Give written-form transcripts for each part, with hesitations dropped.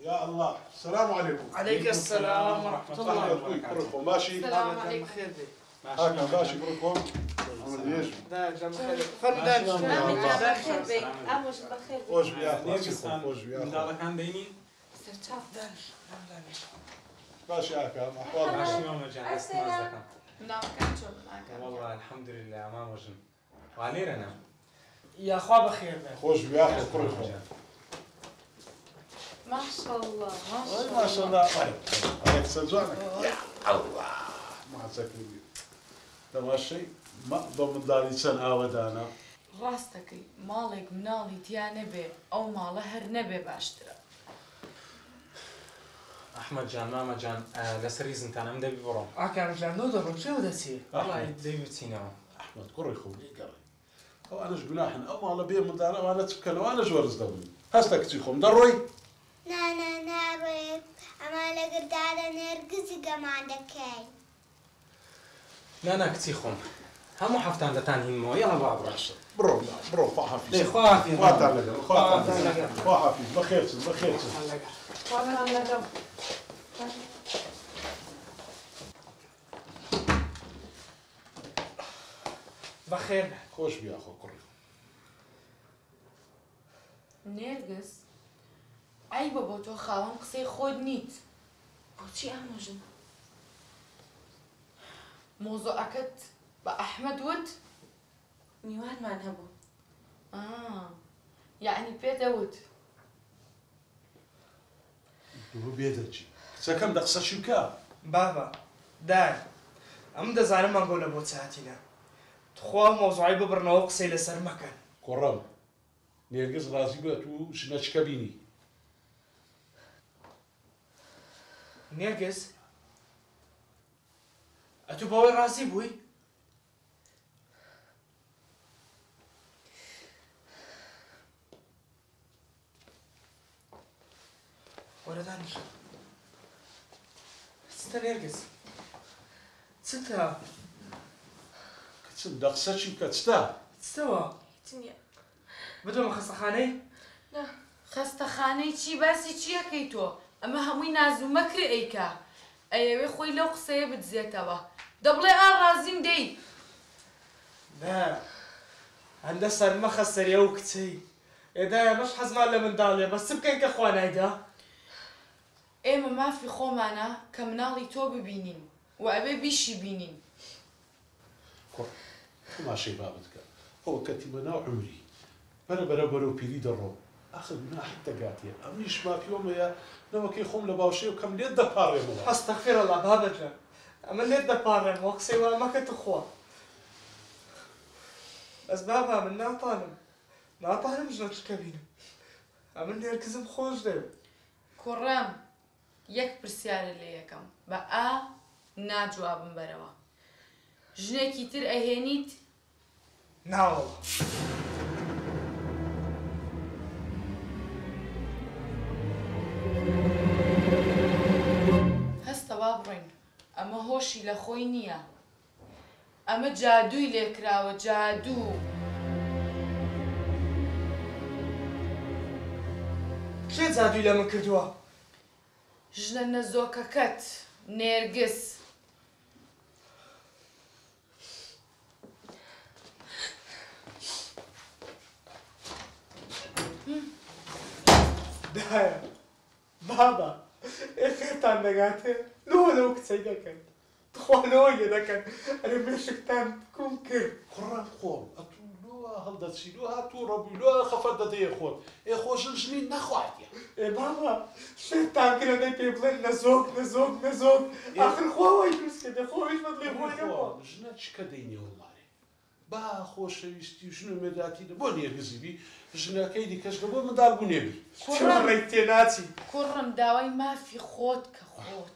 يا الله، السلام عليكم. عليك السلام ورحمة الله وبركاته. ماشي؟ السلام عليكم. هاكا ماشي بركم. عمل ايش؟ لا جنب خير. فردان. بخير بي. أموش بخير بي. وش بياخذ؟ وش بياخذ؟ دارك عن ديني؟ استرتاح داش. ماشي هاكا أحوال. ماشي ماما جان بس نازلك. نعم كاتشون معك. والله الحمد لله ما وجن. وعلينا أنا. يا أخوة بخير بي. خوش بياخذ كلكم. ما شاء الله ما شاء الله. ما شاء الله. عليك سلجانك. يا الله. ما سكري. تماشي؟ ما ضمن داري سنة ودانا. راستكي مالك منالي تيا نبي أو ماله هر نبي باشترى. أحمد جان ماما جان لسريز أنت أنا مدبي برا. أكان جان نو دبر شو دسي؟ والله دبي بتسينا. أحمد قري خوي قري. أو أنا جناحن أو ماله بيه من دانا وأنا تبكن وأنا جورز دولي. هستك تيخم دروي. نانا نابي أما لقد على نرقص كمان دكاي. لا كتيخم. هم حفتان دتان هنمو يلا بابا. برو فحافظ. ليه خوافي. فحافظ بخيرتن. بخير. خوش بياخذ قري. نرجس أي بابا تو خاوم قصي خود نيت. بوتشي أموجن. موضوع أكد بأحمد ود. ميوان ما نهبو. يعني بيتا ود. هو بيدرجي. سكم دقصة شبكة. بابا دار أم دزارم ما نقول أبو ساعتنا. تخوا موضوعي ببرنا وقصي لسر مكان. كرم. نرجس رازي بتو شناش كابيني. نرجس أتو بوي راسي بوي. ولا دانش. ستة نرجس. ستة. كتسن دقصة شبكة تستا. استوى. تنيا. بدو مخصخاني؟ لا خسته خانه چی باسی چیه کی تو اما هموی نازو مکر ایکا ایوه خوی لو قصه بتزیتوا دبله رازیم دی لا عند سر ما خسر يوكتي إذا مش حزمان لمن دالي بس بكين كخوانا إذا اما ما في خو معنا كمنالي تو ببینین و ابي بيشي بینین ما شيء بابتك. هو كتبنا عمري. برو بيري درو. آخر من حتى قاتية. أمنيش ما في يوم يا نوكي خم لباوشي وكم ليد دبارة ملا. أستغفر الله بابا أما اللي دبارن وقسي وما كنت أخوة بس بابا من ما طالب جنوش كابينة أما اللي أركزم خوش ده كرم يك برسيار اللي يكم بقى ناجواب بروا جنكي تر اهانيت نا والله هستا بابرين اما هوشي لخوي نيا اما جادوي لكراوة جادو شي زادوا إلى من كردوا جنن زوكاكت نيرجس دايا بابا إيه تان نجاته لو كتسيدك تخوانو يدك أنا مشكتان كم كر قرب خوم. أتولوها هل تسيلوها توربولوها خفض دي خوم. إخو جنجنين نخوات يا. إيه بابا شيطان كده ده بيبلن نزوق آخر خواه يدرس كده خواه إيش بدلي خواه يبغى جناتش كديني والله. با خوش ويستي شنو مداتي بوني غزبي جنا كيدي كشغبو من دار بونيبي. شو ريتيناتي كرم داوي ما في خوت كخوت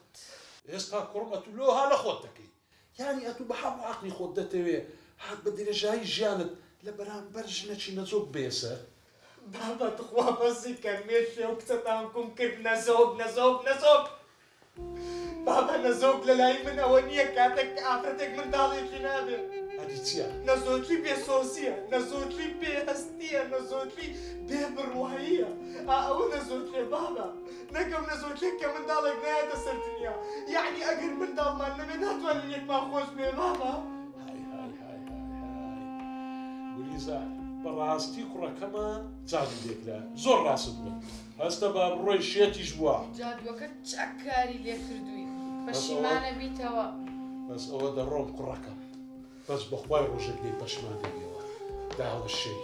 يسقى كرم أتولوها لخوتك. يعني أتو بحب عقلي خودته هاد بدي رجعي جانت لبرام برجناتش نزوق بيسه. بابا تخواه بس كان ماشي وكتتان كم كر نزوق بابا نزوق للاي من أولية كاتك آخرتك من دالي جنابه هەدی چییە؟ نەزۆتری بێسۆسیە، نەزۆتری بێهەستیە، نەزۆتری بێبڕواییە. ئەوە نەزۆترێ بابە. نەگەم نەزۆترێک کە منداڵێک نایەتە سەر دنیا. یعنی ئەگەر منداڵمان نەبێ ناتوانین یەکمان خۆش بێ بابە. گولیزار بەڕاستی کوڕەکەمە جادو لێکرا زۆر ڕاست بووە هەستە با بڕۆی شێتیش بووە جادووەکە چاکاری لێ کردووی پەشیمانە بیتەوە بەس ئەوە دەڕۆم کوڕەکەم بەس بەخوای ڕۆژێک لێی پەشمان دەبیەوە داوە شەی